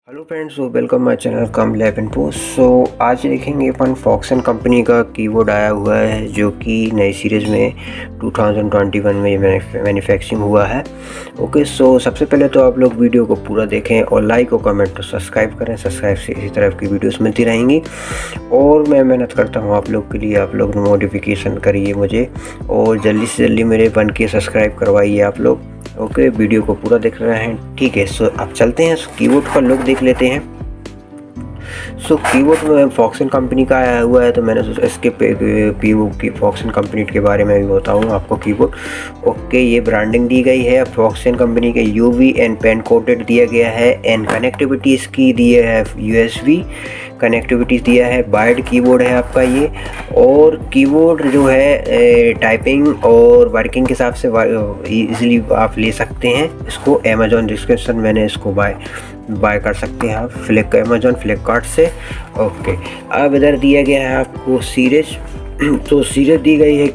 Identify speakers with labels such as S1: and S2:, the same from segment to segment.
S1: Hello friends, welcome my channel come lab and post. आज देखेंगे अपन फॉक्सन company का keyboard आया हुआ है जो कि नई सीरीज़ में 2021 में मैन्युफैक्चरिंग हुआ है। ओके, सबसे पहले तो आप लोग वीडियो को पूरा देखें और लाइक और कमेंट और सब्सक्राइब करें। सब्सक्राइब से इसी तरह की वीडियोस मिलती रहेंगी और मैं मेहनत करता हूँ आप लोग के लिए। आप लोग नोटिफिकेशन करिए मुझे और जल्दी से जल्दी मेरे बन के सब्सक्राइब करवाइए आप लोग। ओके, वीडियो को पूरा देख रहे हैं, ठीक है। अब चलते हैं कीबोर्ड का लुक देख लेते हैं। कीबोर्ड में फॉक्सन कंपनी का आया हुआ है, तो मैंने सोचा इसके फॉक्सन कंपनी के बारे में भी बताऊँ आपको कीबोर्ड। ओके, ये ब्रांडिंग दी गई है फॉक्सन कंपनी के UV एंड पेन कोटेड दिया गया है एंड कनेक्टिविटी इसकी दी है USB कनेक्टिविटी दिया है। वायर्ड कीबोर्ड है आपका ये। और कीबोर्ड जो है टाइपिंग और वर्किंग के हिसाब से इजीली आप ले सकते हैं इसको। अमेजोन डिस्क्रिप्शन मैंने इसको बाय कर सकते हैं आप अमेजोन फ्लिपकार्ट से। ओके, अब इधर दिया गया है आपको सीरीज। तो सीरीज दी गई है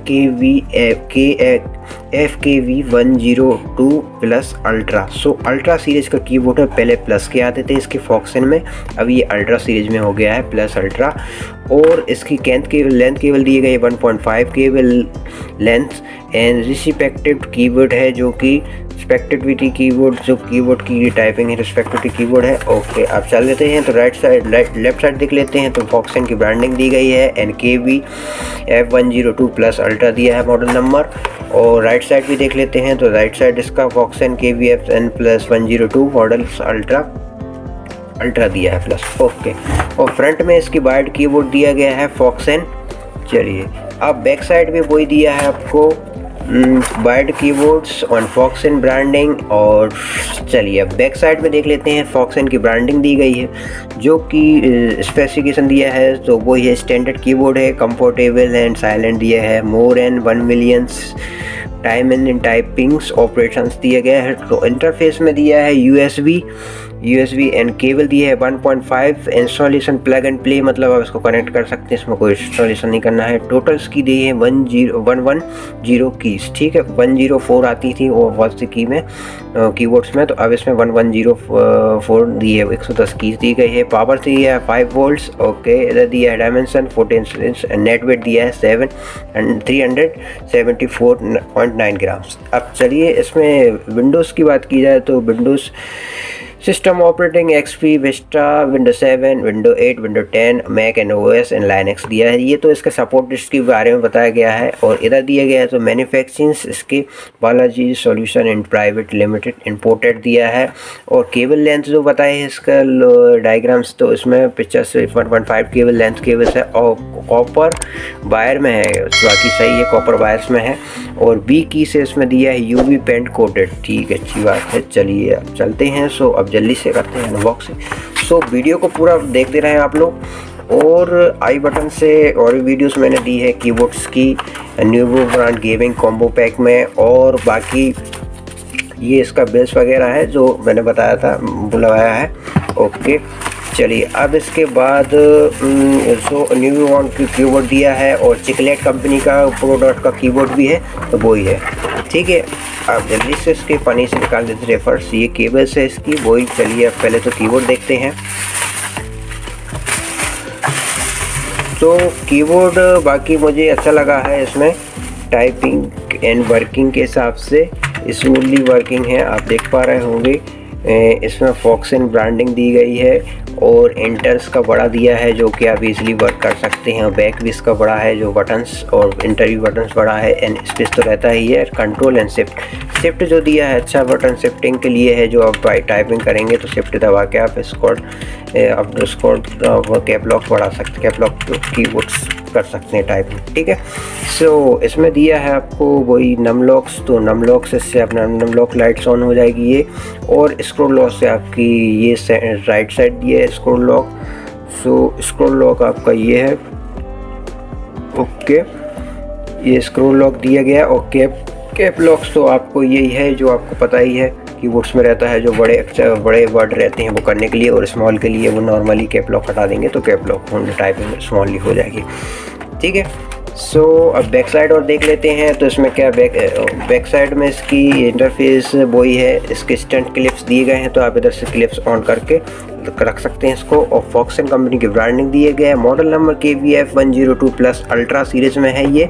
S1: FKV102 plus ultra. Ultra series का कीबोर्ड है। पहले प्लस के आते थे इसके फॉक्सन में, अब ये अल्ट्रा सीरीज में हो गया है प्लस अल्ट्रा। और इसकी लेंथ केबल दी गई है 1.5 cable length and respective keyboard है जो कि रिस्पेक्टिविटी कीबोर्ड जो कीबोर्ड की टाइपिंग है रिस्पेक्टिव कीबोर्ड है। ओके, आप चल लेते हैं तो लेफ्ट साइड देख लेते हैं। तो फॉक्सन की ब्रांडिंग दी गई है NKV F102 प्लस अल्ट्रा दिया है मॉडल नंबर। और राइट साइड भी देख लेते हैं तो राइट साइड इसका फॉक्सन KVFN प्लस 102 मॉडल अल्ट्रा दिया है प्लस। ओके, और फ्रंट में इसकी वायर्ड कीबोर्ड दिया गया है फॉक्सन। चलिए, अब बैक साइड में वही दिया है आपको वायर्ड कीबोर्ड्स ऑन फॉक्सन ब्रांडिंग। और चलिए अब बैक साइड में देख लेते हैं। फॉक्सन की ब्रांडिंग दी गई है जो कि स्पेसिफिकेशन दिया है तो वो ये स्टैंडर्ड कीबोर्ड है, कंफर्टेबल एंड साइलेंट दिया है, more and 1 million time in typings operations दिया गया है। तो इंटरफेस में दिया है USB एंड केबल दिया है 1.5 इंस्टॉलेशन प्लग एंड प्ले, मतलब आप इसको कनेक्ट कर सकते हैं, इसमें कोई इंस्टॉलेशन नहीं करना है। टोटल्स की दी है 110 कीज, ठीक है। 104 आती थी वो फर्स्ट की में कीबोर्ड्स में, तो अब इसमें 1104 दी है, 110 कीज दी गई है। पावर दी है 5 वोल्ट्स। ओके, इधर दिया है डायमेंशन 14 इंच, नेट वेट दिया है 374.9 ग्राम्स। अब चलिए इसमें विंडोज़ की बात की जाए तो Windows system operating XP, Vista, window 7, window 8, window 10, Mac and OS and Linux दिया है। ये तो इसका सपोर्ट लिस्ट के बारे में बताया गया है। और इधर दिया गया है तो मैन्युफैक्चरिंग इसके Balaji solution and private limited imported दिया है। और केबल लेंथ जो बताए है इसका डायग्राम्स, तो इसमें पिक्चर से 1.5 केबल लेंथ केबल है और कॉपर वायर में है, बाकी सही है, कॉपर वायर्स में है। और B की से इसमें दिया है UV पेंट कोटेड, ठीक है, अच्छी बात है। चलिए अब चलते हैं। अब जल्दी से करते हैं अनबॉक्सिंग। वीडियो को पूरा देखते रहें आप लोग। और आई बटन से और वीडियोस मैंने दी है कीबोर्ड्स की Nuevo brand gaming combo pack में। और बाकी ये इसका बेस वगैरह है जो मैंने बताया था, बुलवाया है। ओके, चलिए अब इसके बाद न्यूवो ब्रांड की कीबोर्ड दिया है और चिकलेट कंपनी का प्रोडक्ट का कीबोर्ड भी है, तो वही है, ठीक है। आप जल्दी से इसके पानी से निकाल देते रेफर्स, ये केबल्स है इसकी वही। चलिए अब पहले तो कीबोर्ड देखते हैं। तो कीबोर्ड बाकी मुझे अच्छा लगा है, इसमें टाइपिंग एंड वर्किंग के हिसाब से स्मूथली वर्किंग है, आप देख पा रहे होंगे। इसमें फॉक्सन ब्रांडिंग दी गई है और एंटर्स का बड़ा दिया है जो कि आप इजीली वर्क कर सकते हैं। बैक भी इसका बड़ा है जो बटन्स और इंटरव्यू बटन्स बड़ा है एंड स्पेस तो रहता ही है। कंट्रोल एंड शिफ्ट जो दिया है अच्छा बटन शिफ्टिंग के लिए है, जो आप टाइपिंग करेंगे तो शिफ्ट दबा के आप कैप लॉक बढ़ा सकते, कैप लॉक कीबोर्ड्स कर सकते हैं टाइपिंग, ठीक है। इसमें दिया है आपको वही नम लॉक्स, तो नम लॉक से अपना नम लॉक लाइट्स ऑन हो जाएगी ये। और स्क्रोल लॉक से आपकी ये राइट साइड दिया है स्क्रोल लॉक। स्क्रोल लॉक आपका ये है। ओके, ये स्क्रोल लॉक दिया गया। और कैप लॉक्स तो आपको यही है जो आपको पता ही है कीबोर्ड्स में रहता है, जो बड़े वर्ड रहते हैं वो करने के लिए, और स्मॉल के लिए वो नॉर्मली कैप लॉक हटा देंगे तो कैप लॉक टाइपिंग स्मॉलली हो जाएगी, ठीक है। अब बैक साइड और देख लेते हैं। तो इसमें क्या बैक साइड में इसकी इंटरफेस वही है, इसके स्टंट क्लिप्स दिए गए हैं, तो आप इधर से क्लिप्स ऑन करके रख सकते हैं इसको। और फॉक्सन कंपनी की ब्रांडिंग दिए गए हैं, model number KVF 102 plus ultra series में है ये।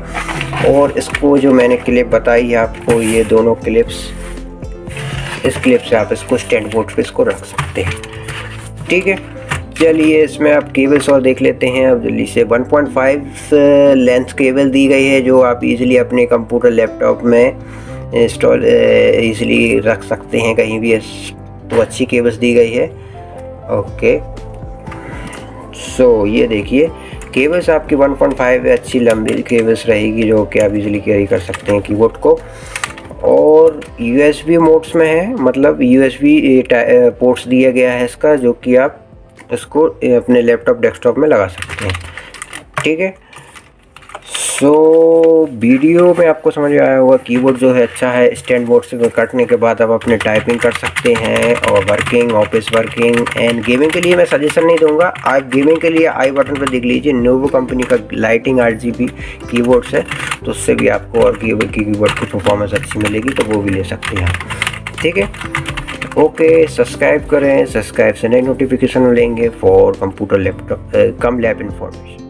S1: और इसको जो मैंने क्लिप बताई है आपको, ये दोनों क्लिप्स, इस क्लिप से आप इसको स्टैंड बोर्ड पे इसको रख सकते हैं। ठीक है, चलिए इसमें आप केबल्स और देख लेते हैं अब जल्दी से। 1.5 लेंथ केबल दी गई है जो आप इजीली अपने कंप्यूटर लैपटॉप में इंस्टॉल इजीली रख सकते हैं कहीं भी, तो अच्छी केबल्स दी गई है। ओके, सो ये देखिए केबल्स आपकी 1.5 अच्छी लंबी केबल्स रहेगी जो कि आप इजीली कैरी कर सकते हैं कीबोर्ड को। और USB मोड्स में है, मतलब USB पोर्ट्स दिया गया है इसका, जो कि आप इसको अपने लैपटॉप डेस्कटॉप में लगा सकते हैं। ठीक है, सो वीडियो में आपको समझ में आया होगा। कीबोर्ड जो है अच्छा है, स्टैंड बोर्ड से कटने के बाद आप अपने टाइपिंग कर सकते हैं और working, office working and gaming के लिए मैं सजेशन नहीं दूंगा। आप गेमिंग के लिए आई बटन पर देख लीजिए, नोवो कंपनी का लाइटिंग RGB कीबोर्ड्स है, तो उससे भी आपको और कीबोर्ड की परफॉर्मेंस अच्छी मिलेगी, तो वो भी ले सकते हैं आप। ठीक है, ओके, सब्सक्राइब करें, सब्सक्राइब से नई नोटिफिकेशन लेंगे for computer laptop come lab information.